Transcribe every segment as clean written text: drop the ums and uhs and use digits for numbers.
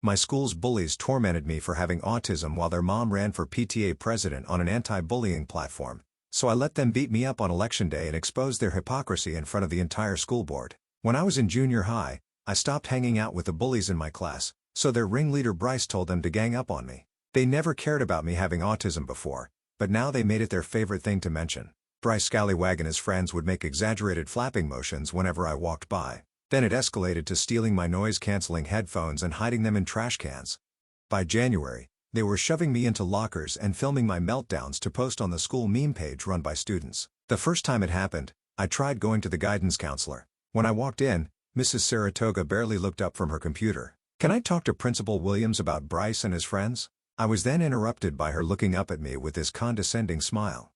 My school's bullies tormented me for having autism while their mom ran for PTA president on an anti-bullying platform, so I let them beat me up on election day and expose their hypocrisy in front of the entire school board. When I was in junior high, I stopped hanging out with the bullies in my class, so their ringleader Bryce told them to gang up on me. They never cared about me having autism before, but now they made it their favorite thing to mention. Bryce Scallywag and his friends would make exaggerated flapping motions whenever I walked by. Then it escalated to stealing my noise-canceling headphones and hiding them in trash cans. By January, they were shoving me into lockers and filming my meltdowns to post on the school meme page run by students. The first time it happened, I tried going to the guidance counselor. When I walked in, Mrs. Saratoga barely looked up from her computer. "Can I talk to Principal Williams about Bryce and his friends?" I was then interrupted by her looking up at me with this condescending smile.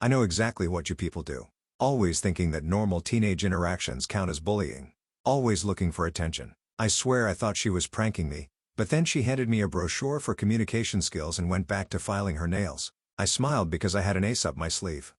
"I know exactly what you people do. Always thinking that normal teenage interactions count as bullying. Always looking for attention." I swear I thought she was pranking me, but then she handed me a brochure for communication skills and went back to filing her nails. I smiled because I had an ace up my sleeve.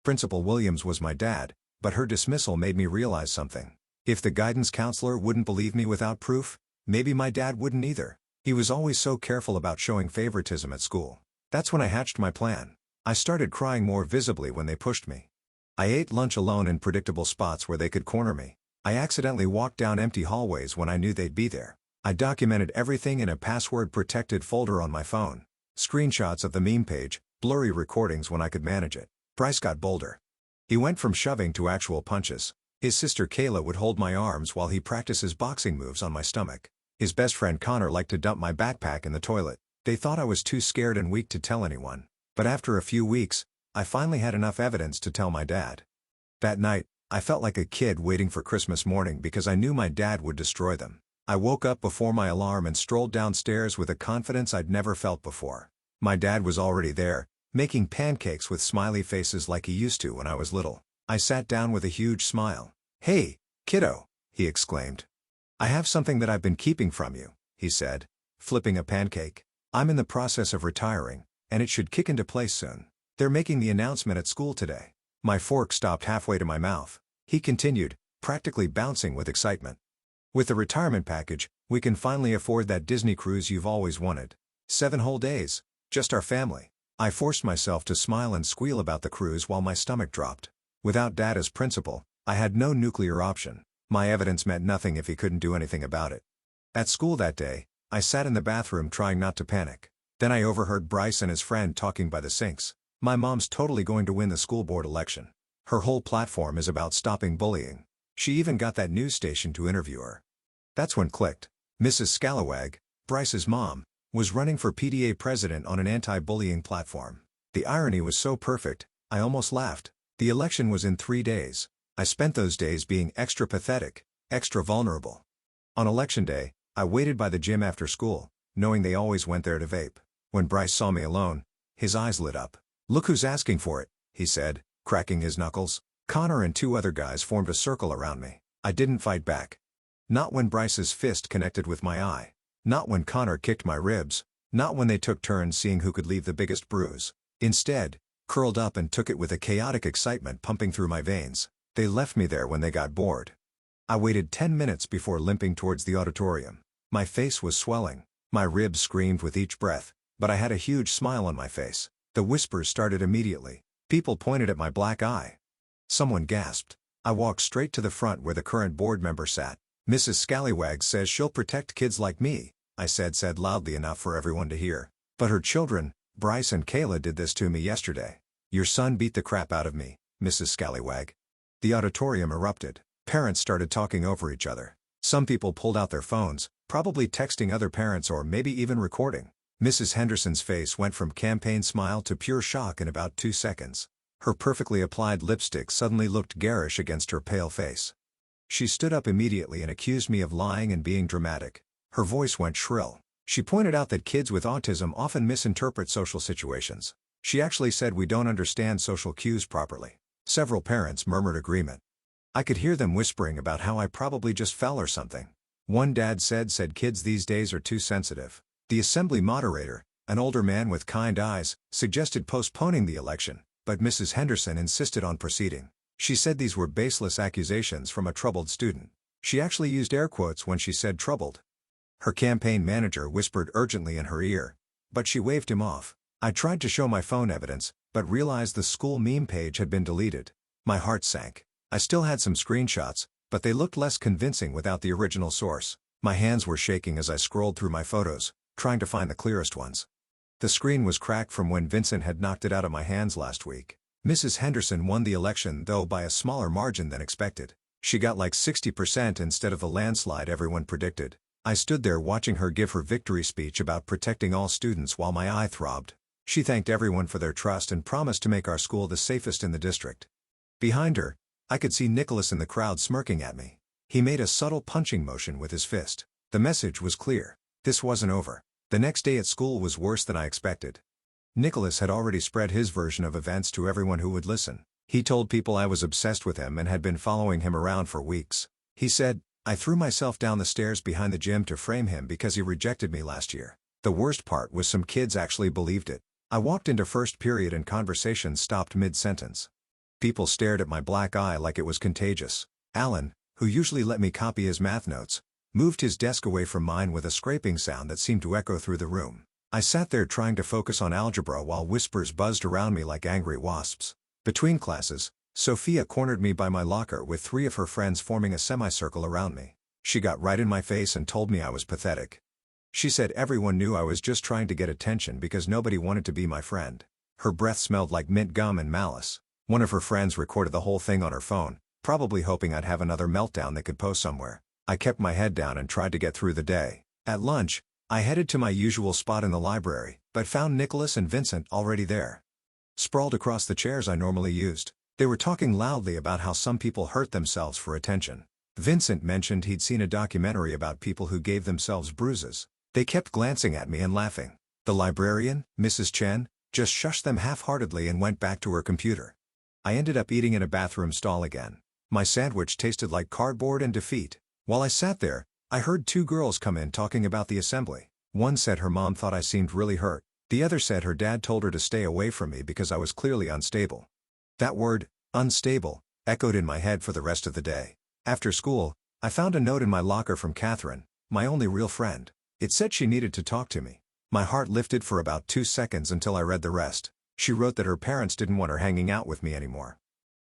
Principal Williams was my dad, but her dismissal made me realize something. If the guidance counselor wouldn't believe me without proof, maybe my dad wouldn't either. He was always so careful about showing favoritism at school. That's when I hatched my plan. I started crying more visibly when they pushed me. I ate lunch alone in predictable spots where they could corner me. I accidentally walked down empty hallways when I knew they'd be there. I documented everything in a password-protected folder on my phone. Screenshots of the meme page, blurry recordings when I could manage it. Bryce got bolder. He went from shoving to actual punches. His sister Kayla would hold my arms while he practices boxing moves on my stomach. His best friend Connor liked to dump my backpack in the toilet. They thought I was too scared and weak to tell anyone. But after a few weeks, I finally had enough evidence to tell my dad. That night, I felt like a kid waiting for Christmas morning because I knew my dad would destroy them. I woke up before my alarm and strolled downstairs with a confidence I'd never felt before. My dad was already there, making pancakes with smiley faces like he used to when I was little. I sat down with a huge smile. "Hey, kiddo," he exclaimed. "I have something that I've been keeping from you," he said, flipping a pancake. "I'm in the process of retiring, and it should kick into place soon. They're making the announcement at school today." My fork stopped halfway to my mouth. He continued, practically bouncing with excitement. "With the retirement package, we can finally afford that Disney cruise you've always wanted. 7 whole days, just our family." I forced myself to smile and squeal about the cruise while my stomach dropped. Without Dad as principal, I had no nuclear option. My evidence meant nothing if he couldn't do anything about it. At school that day, I sat in the bathroom trying not to panic. Then I overheard Bryce and his friend talking by the sinks. "My mom's totally going to win the school board election. Her whole platform is about stopping bullying. She even got that news station to interview her." That's when clicked. Mrs. Scallywag, Bryce's mom, was running for PTA president on an anti-bullying platform. The irony was so perfect, I almost laughed. The election was in 3 days. I spent those days being extra pathetic, extra vulnerable. On election day, I waited by the gym after school, knowing they always went there to vape. When Bryce saw me alone, his eyes lit up. "Look who's asking for it," he said, cracking his knuckles. Connor and 2 other guys formed a circle around me. I didn't fight back. Not when Bryce's fist connected with my eye. Not when Connor kicked my ribs. Not when they took turns seeing who could leave the biggest bruise. Instead, curled up and took it with a chaotic excitement pumping through my veins. They left me there when they got bored. I waited 10 minutes before limping towards the auditorium. My face was swelling. My ribs screamed with each breath, but I had a huge smile on my face. The whispers started immediately. People pointed at my black eye. Someone gasped. I walked straight to the front where the current board member sat. "Mrs. Scallywag says she'll protect kids like me," I said loudly enough for everyone to hear. "But her children, Bryce and Kayla, did this to me yesterday. Your son beat the crap out of me, Mrs. Scallywag." The auditorium erupted. Parents started talking over each other. Some people pulled out their phones, probably texting other parents or maybe even recording. Mrs. Henderson's face went from campaign smile to pure shock in about 2 seconds. Her perfectly applied lipstick suddenly looked garish against her pale face. She stood up immediately and accused me of lying and being dramatic. Her voice went shrill. She pointed out that kids with autism often misinterpret social situations. She actually said we don't understand social cues properly. Several parents murmured agreement. I could hear them whispering about how I probably just fell or something. One dad said kids these days are too sensitive. The assembly moderator, an older man with kind eyes, suggested postponing the election, but Mrs. Henderson insisted on proceeding. She said these were baseless accusations from a troubled student. She actually used air quotes when she said troubled. Her campaign manager whispered urgently in her ear, but she waved him off. I tried to show my phone evidence, but realized the school meme page had been deleted. My heart sank. I still had some screenshots, but they looked less convincing without the original source. My hands were shaking as I scrolled through my photos, trying to find the clearest ones. The screen was cracked from when Vincent had knocked it out of my hands last week. Mrs. Henderson won the election, though by a smaller margin than expected. She got like 60% instead of the landslide everyone predicted. I stood there watching her give her victory speech about protecting all students while my eye throbbed. She thanked everyone for their trust and promised to make our school the safest in the district. Behind her, I could see Nicholas in the crowd smirking at me. He made a subtle punching motion with his fist. The message was clear. This wasn't over. The next day at school was worse than I expected. Nicholas had already spread his version of events to everyone who would listen. He told people I was obsessed with him and had been following him around for weeks. He said, I threw myself down the stairs behind the gym to frame him because he rejected me last year. The worst part was some kids actually believed it. I walked into first period and conversation stopped mid-sentence. People stared at my black eye like it was contagious. Alan, who usually let me copy his math notes, moved his desk away from mine with a scraping sound that seemed to echo through the room. I sat there trying to focus on algebra while whispers buzzed around me like angry wasps. Between classes, Sophia cornered me by my locker with 3 of her friends forming a semicircle around me. She got right in my face and told me I was pathetic. She said everyone knew I was just trying to get attention because nobody wanted to be my friend. Her breath smelled like mint gum and malice. One of her friends recorded the whole thing on her phone, probably hoping I'd have another meltdown they could post somewhere. I kept my head down and tried to get through the day. At lunch, I headed to my usual spot in the library, but found Nicholas and Vincent already there. Sprawled across the chairs I normally used, they were talking loudly about how some people hurt themselves for attention. Vincent mentioned he'd seen a documentary about people who gave themselves bruises. They kept glancing at me and laughing. The librarian, Mrs. Chen, just shushed them half-heartedly and went back to her computer. I ended up eating in a bathroom stall again. My sandwich tasted like cardboard and defeat. While I sat there, I heard 2 girls come in talking about the assembly. One said her mom thought I seemed really hurt. The other said her dad told her to stay away from me because I was clearly unstable. That word, unstable, echoed in my head for the rest of the day. After school, I found a note in my locker from Catherine, my only real friend. It said she needed to talk to me. My heart lifted for about 2 seconds until I read the rest. She wrote that her parents didn't want her hanging out with me anymore.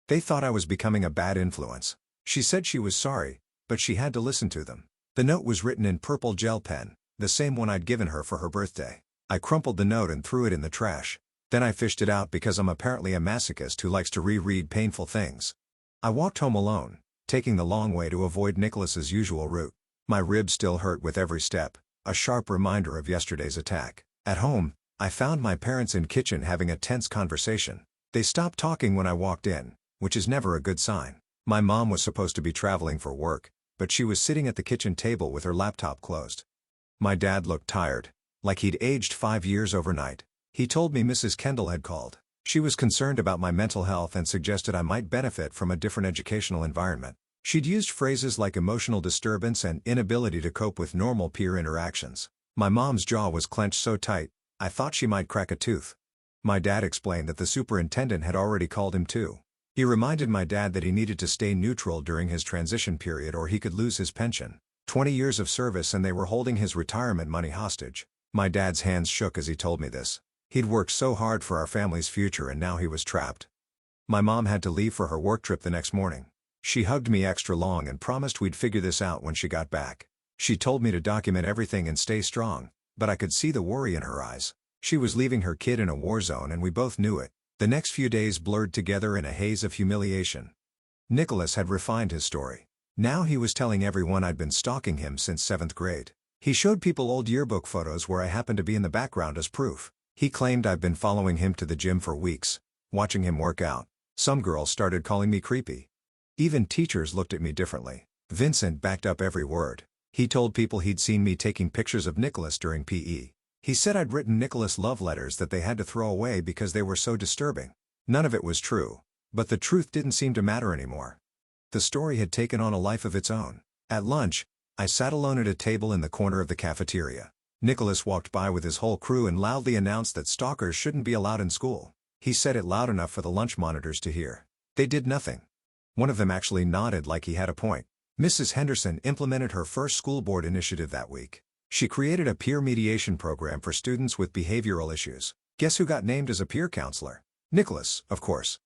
They thought I was becoming a bad influence. She said she was sorry, but she had to listen to them. The note was written in purple gel pen, the same one I'd given her for her birthday. I crumpled the note and threw it in the trash. Then I fished it out because I'm apparently a masochist who likes to reread painful things. I walked home alone, taking the long way to avoid Nicholas's usual route. My ribs still hurt with every step, a sharp reminder of yesterday's attack. At home, I found my parents in kitchen having a tense conversation. They stopped talking when I walked in, which is never a good sign. My mom was supposed to be traveling for work, but she was sitting at the kitchen table with her laptop closed. My dad looked tired, like he'd aged 5 years overnight. He told me Mrs. Kendall had called. She was concerned about my mental health and suggested I might benefit from a different educational environment. She'd used phrases like emotional disturbance and inability to cope with normal peer interactions. My mom's jaw was clenched so tight, I thought she might crack a tooth. My dad explained that the superintendent had already called him too. He reminded my dad that he needed to stay neutral during his transition period or he could lose his pension. 20 years of service and they were holding his retirement money hostage. My dad's hands shook as he told me this. He'd worked so hard for our family's future and now he was trapped. My mom had to leave for her work trip the next morning. She hugged me extra long and promised we'd figure this out when she got back. She told me to document everything and stay strong, but I could see the worry in her eyes. She was leaving her kid in a war zone and we both knew it. The next few days blurred together in a haze of humiliation. Nicholas had refined his story. Now he was telling everyone I'd been stalking him since 7th grade. He showed people old yearbook photos where I happened to be in the background as proof. He claimed I'd been following him to the gym for weeks, watching him work out. Some girls started calling me creepy. Even teachers looked at me differently. Vincent backed up every word. He told people he'd seen me taking pictures of Nicholas during PE. He said I'd written Nicholas love letters that they had to throw away because they were so disturbing. None of it was true, but the truth didn't seem to matter anymore. The story had taken on a life of its own. At lunch, I sat alone at a table in the corner of the cafeteria. Nicholas walked by with his whole crew and loudly announced that stalkers shouldn't be allowed in school. He said it loud enough for the lunch monitors to hear. They did nothing. One of them actually nodded like he had a point. Mrs. Henderson implemented her first school board initiative that week. She created a peer mediation program for students with behavioral issues. Guess who got named as a peer counselor? Nicholas, of course.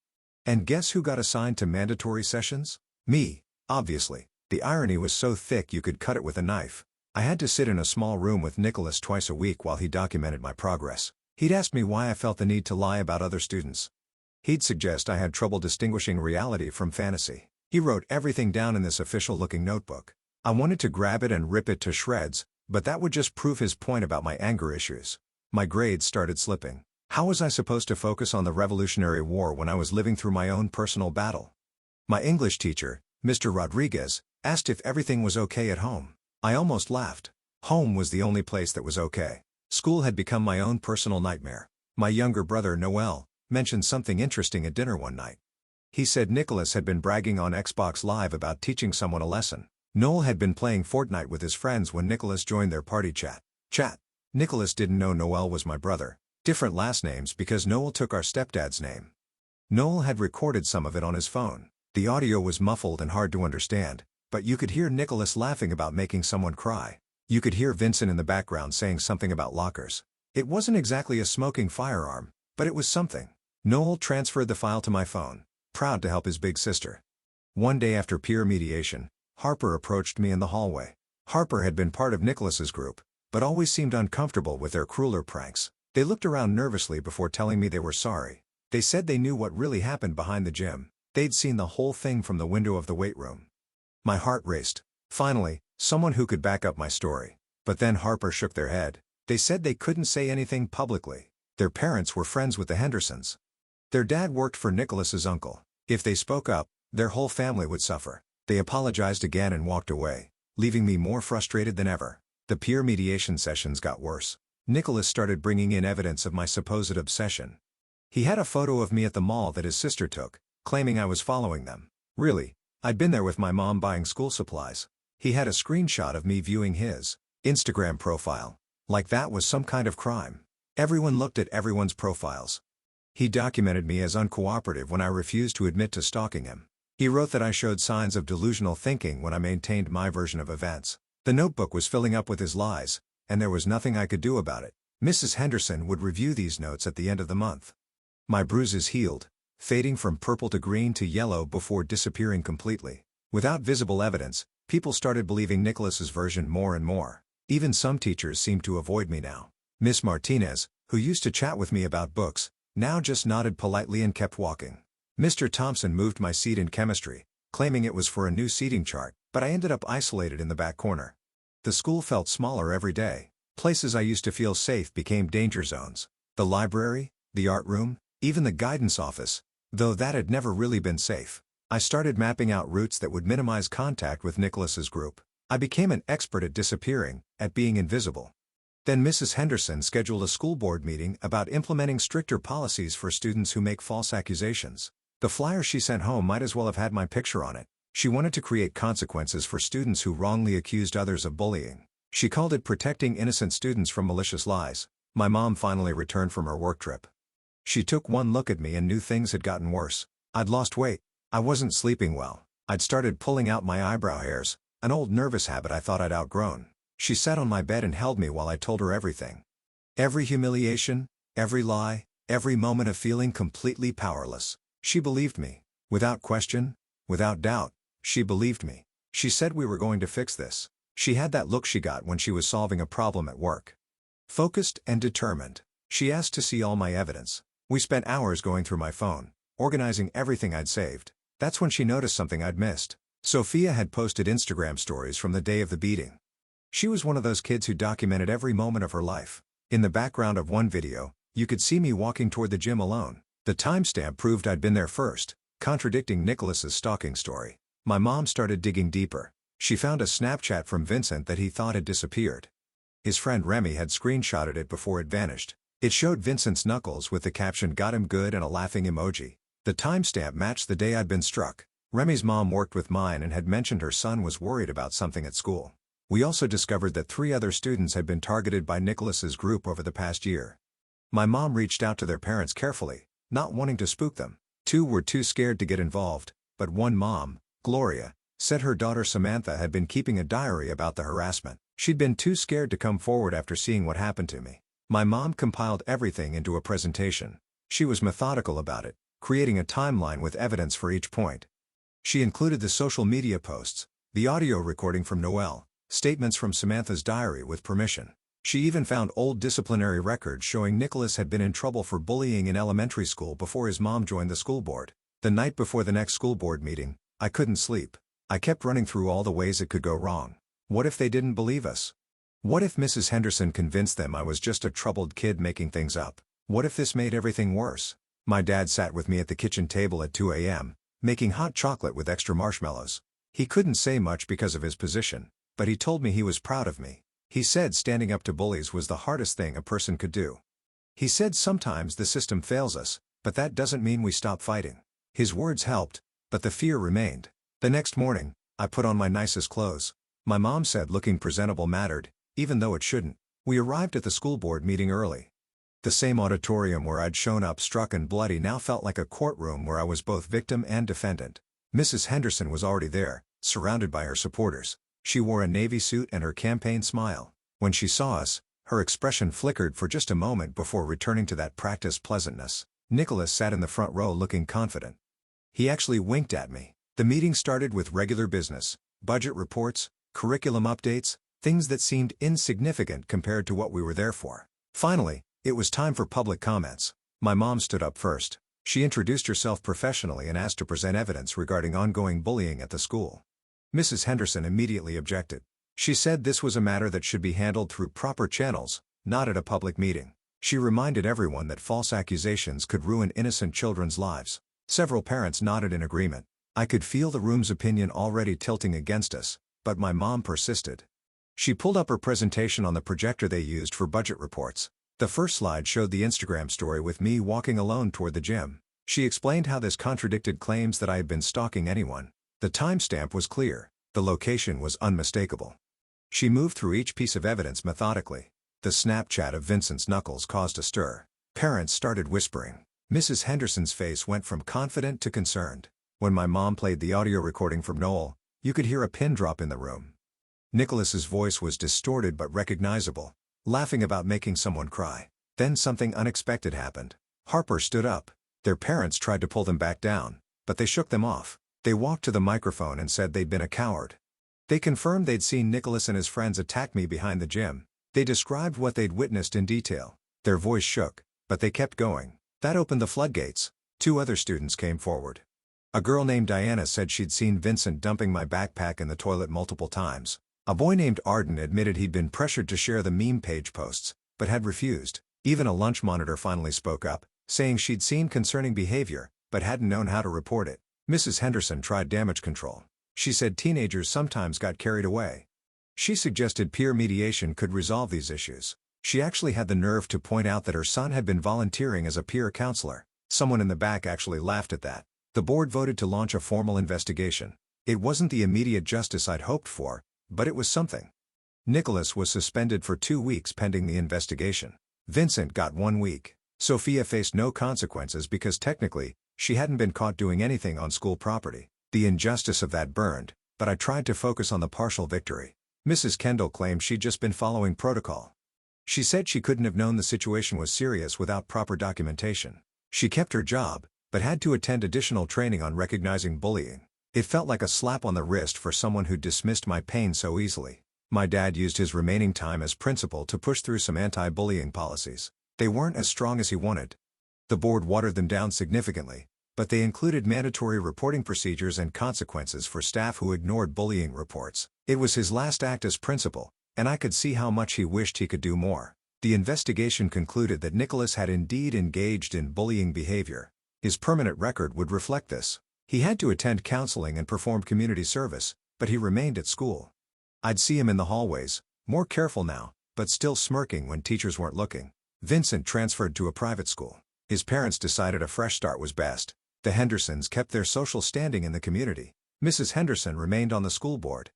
And guess who got assigned to mandatory sessions? Me, obviously. The irony was so thick you could cut it with a knife. I had to sit in a small room with Nicholas twice a week while he documented my progress. He'd ask me why I felt the need to lie about other students. He'd suggest I had trouble distinguishing reality from fantasy. He wrote everything down in this official-looking notebook. I wanted to grab it and rip it to shreds, but that would just prove his point about my anger issues. My grades started slipping. How was I supposed to focus on the Revolutionary War when I was living through my own personal battle? My English teacher, Mr. Rodriguez, asked if everything was okay at home. I almost laughed. Home was the only place that was okay. School had become my own personal nightmare. My younger brother, Noel, mentioned something interesting at dinner one night. He said Nicholas had been bragging on Xbox Live about teaching someone a lesson. Noel had been playing Fortnite with his friends when Nicholas joined their party chat. Nicholas didn't know Noel was my brother. Different last names because Noel took our stepdad's name. Noel had recorded some of it on his phone. The audio was muffled and hard to understand, but you could hear Nicholas laughing about making someone cry. You could hear Vincent in the background saying something about lockers. It wasn't exactly a smoking firearm, but it was something. Noel transferred the file to my phone, proud to help his big sister. One day after peer mediation, Harper approached me in the hallway. Harper had been part of Nicholas's group, but always seemed uncomfortable with their crueler pranks. They looked around nervously before telling me they were sorry. They said they knew what really happened behind the gym. They'd seen the whole thing from the window of the weight room. My heart raced. Finally, someone who could back up my story. But then Harper shook their head. They said they couldn't say anything publicly. Their parents were friends with the Hendersons. Their dad worked for Nicholas's uncle. If they spoke up, their whole family would suffer. They apologized again and walked away, leaving me more frustrated than ever. The peer mediation sessions got worse. Nicholas started bringing in evidence of my supposed obsession. He had a photo of me at the mall that his sister took, claiming I was following them. Really, I'd been there with my mom buying school supplies. He had a screenshot of me viewing his Instagram profile. Like that was some kind of crime. Everyone looked at everyone's profiles. He documented me as uncooperative when I refused to admit to stalking him. He wrote that I showed signs of delusional thinking when I maintained my version of events. The notebook was filling up with his lies, and there was nothing I could do about it. Mrs. Henderson would review these notes at the end of the month. My bruises healed, fading from purple to green to yellow before disappearing completely. Without visible evidence, people started believing Nicholas's version more and more. Even some teachers seemed to avoid me now. Miss Martinez, who used to chat with me about books, now just nodded politely and kept walking. Mr. Thompson moved my seat in chemistry, claiming it was for a new seating chart, but I ended up isolated in the back corner. The school felt smaller every day. Places I used to feel safe became danger zones. The library, the art room, even the guidance office, though that had never really been safe. I started mapping out routes that would minimize contact with Nicholas's group. I became an expert at disappearing, at being invisible. Then Mrs. Henderson scheduled a school board meeting about implementing stricter policies for students who make false accusations. The flyer she sent home might as well have had my picture on it. She wanted to create consequences for students who wrongly accused others of bullying. She called it protecting innocent students from malicious lies. My mom finally returned from her work trip. She took one look at me and knew things had gotten worse. I'd lost weight. I wasn't sleeping well. I'd started pulling out my eyebrow hairs, an old nervous habit I thought I'd outgrown. She sat on my bed and held me while I told her everything. Every humiliation, every lie, every moment of feeling completely powerless. She believed me. Without question, without doubt, she believed me. She said we were going to fix this. She had that look she got when she was solving a problem at work. Focused and determined. She asked to see all my evidence. We spent hours going through my phone, organizing everything I'd saved. That's when she noticed something I'd missed. Sophia had posted Instagram stories from the day of the beating. She was one of those kids who documented every moment of her life. In the background of one video, you could see me walking toward the gym alone. The timestamp proved I'd been there first, contradicting Nicholas's stalking story. My mom started digging deeper. She found a Snapchat from Vincent that he thought had disappeared. His friend Remy had screenshotted it before it vanished. It showed Vincent's knuckles with the caption "Got him good" and a laughing emoji. The timestamp matched the day I'd been struck. Remy's mom worked with mine and had mentioned her son was worried about something at school. We also discovered that 3 other students had been targeted by Nicholas's group over the past year. My mom reached out to their parents carefully, not wanting to spook them. 2 were too scared to get involved, but one mom, Gloria, said her daughter Samantha had been keeping a diary about the harassment. She'd been too scared to come forward after seeing what happened to me. My mom compiled everything into a presentation. She was methodical about it, creating a timeline with evidence for each point. She included the social media posts, the audio recording from Noel, statements from Samantha's diary with permission. She even found old disciplinary records showing Nicholas had been in trouble for bullying in elementary school before his mom joined the school board. The night before the next school board meeting, I couldn't sleep. I kept running through all the ways it could go wrong. What if they didn't believe us? What if Mrs. Henderson convinced them I was just a troubled kid making things up? What if this made everything worse? My dad sat with me at the kitchen table at 2 a.m., making hot chocolate with extra marshmallows. He couldn't say much because of his position, but he told me he was proud of me. He said standing up to bullies was the hardest thing a person could do. He said sometimes the system fails us, but that doesn't mean we stop fighting. His words helped, but the fear remained. The next morning, I put on my nicest clothes. My mom said looking presentable mattered, even though it shouldn't. We arrived at the school board meeting early. The same auditorium where I'd shown up struck and bloody now felt like a courtroom where I was both victim and defendant. Mrs. Henderson was already there, surrounded by her supporters. She wore a navy suit and her campaign smile. When she saw us, her expression flickered for just a moment before returning to that practiced pleasantness. Nicholas sat in the front row looking confident. He actually winked at me. The meeting started with regular business, budget reports, curriculum updates, things that seemed insignificant compared to what we were there for. Finally, it was time for public comments. My mom stood up first. She introduced herself professionally and asked to present evidence regarding ongoing bullying at the school. Mrs. Henderson immediately objected. She said this was a matter that should be handled through proper channels, not at a public meeting. She reminded everyone that false accusations could ruin innocent children's lives. Several parents nodded in agreement. I could feel the room's opinion already tilting against us, but my mom persisted. She pulled up her presentation on the projector they used for budget reports. The first slide showed the Instagram story with me walking alone toward the gym. She explained how this contradicted claims that I had been stalking anyone. The timestamp was clear. The location was unmistakable. She moved through each piece of evidence methodically. The Snapchat of Vincent's knuckles caused a stir. Parents started whispering. Mrs. Henderson's face went from confident to concerned. When my mom played the audio recording from Noel, you could hear a pin drop in the room. Nicholas's voice was distorted but recognizable, laughing about making someone cry. Then something unexpected happened. Harper stood up. Their parents tried to pull them back down, but they shook them off. They walked to the microphone and said they'd been a coward. They confirmed they'd seen Nicholas and his friends attack me behind the gym. They described what they'd witnessed in detail. Their voice shook, but they kept going. That opened the floodgates. 2 other students came forward. A girl named Diana said she'd seen Vincent dumping my backpack in the toilet multiple times. A boy named Arden admitted he'd been pressured to share the meme page posts, but had refused. Even a lunch monitor finally spoke up, saying she'd seen concerning behavior, but hadn't known how to report it. Mrs. Henderson tried damage control. She said teenagers sometimes got carried away. She suggested peer mediation could resolve these issues. She actually had the nerve to point out that her son had been volunteering as a peer counselor. Someone in the back actually laughed at that. The board voted to launch a formal investigation. It wasn't the immediate justice I'd hoped for, but it was something. Nicholas was suspended for 2 weeks pending the investigation. Vincent got 1 week. Sophia faced no consequences because technically, she hadn't been caught doing anything on school property. The injustice of that burned, but I tried to focus on the partial victory. Mrs. Kendall claimed she'd just been following protocol. She said she couldn't have known the situation was serious without proper documentation. She kept her job, but had to attend additional training on recognizing bullying. It felt like a slap on the wrist for someone who dismissed my pain so easily. My dad used his remaining time as principal to push through some anti-bullying policies. They weren't as strong as he wanted. The board watered them down significantly, but they included mandatory reporting procedures and consequences for staff who ignored bullying reports. It was his last act as principal, and I could see how much he wished he could do more. The investigation concluded that Nicholas had indeed engaged in bullying behavior. His permanent record would reflect this. He had to attend counseling and perform community service, but he remained at school. I'd see him in the hallways, more careful now, but still smirking when teachers weren't looking. Vincent transferred to a private school. His parents decided a fresh start was best. The Hendersons kept their social standing in the community. Mrs. Henderson remained on the school board.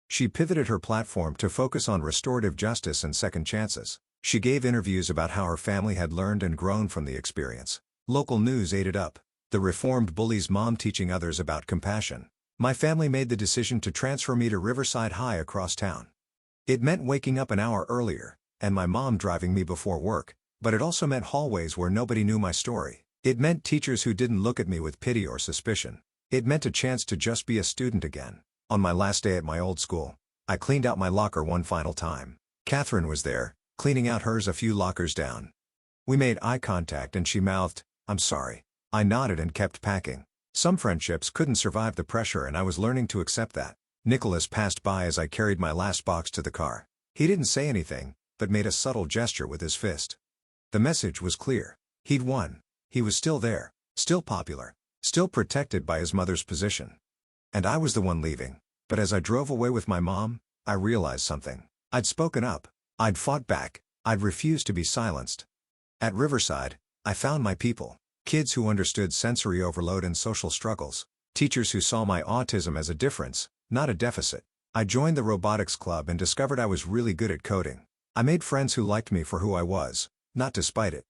She pivoted her platform to focus on restorative justice and second chances. She gave interviews about how her family had learned and grown from the experience. Local news ate it up. The reformed bully's mom teaching others about compassion. My family made the decision to transfer me to Riverside High across town. It meant waking up an hour earlier, and my mom driving me before work, but it also meant hallways where nobody knew my story. It meant teachers who didn't look at me with pity or suspicion. It meant a chance to just be a student again. On my last day at my old school, I cleaned out my locker one final time. Catherine was there, cleaning out hers a few lockers down. We made eye contact and she mouthed, "I'm sorry." I nodded and kept packing. Some friendships couldn't survive the pressure and I was learning to accept that. Nicholas passed by as I carried my last box to the car. He didn't say anything, but made a subtle gesture with his fist. The message was clear. He'd won. He was still there, still popular, still protected by his mother's position. And I was the one leaving. But as I drove away with my mom, I realized something. I'd spoken up. I'd fought back. I'd refused to be silenced. At Riverside, I found my people. Kids who understood sensory overload and social struggles. Teachers who saw my autism as a difference, not a deficit. I joined the robotics club and discovered I was really good at coding. I made friends who liked me for who I was, not despite it.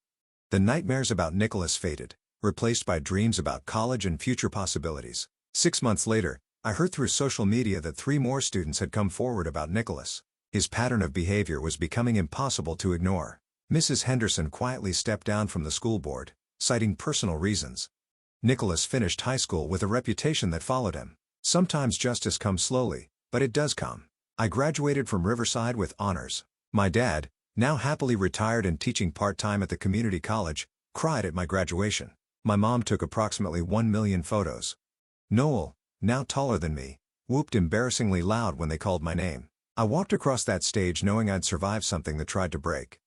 The nightmares about Nicholas faded, replaced by dreams about college and future possibilities. 6 months later, I heard through social media that 3 more students had come forward about Nicholas. His pattern of behavior was becoming impossible to ignore. Mrs. Henderson quietly stepped down from the school board, citing personal reasons. Nicholas finished high school with a reputation that followed him. Sometimes justice comes slowly, but it does come. I graduated from Riverside with honors. My dad, now happily retired and teaching part-time at the community college, cried at my graduation. My mom took approximately 1 million photos. Noel, now taller than me, whooped embarrassingly loud when they called my name. I walked across that stage knowing I'd survived something that tried to break.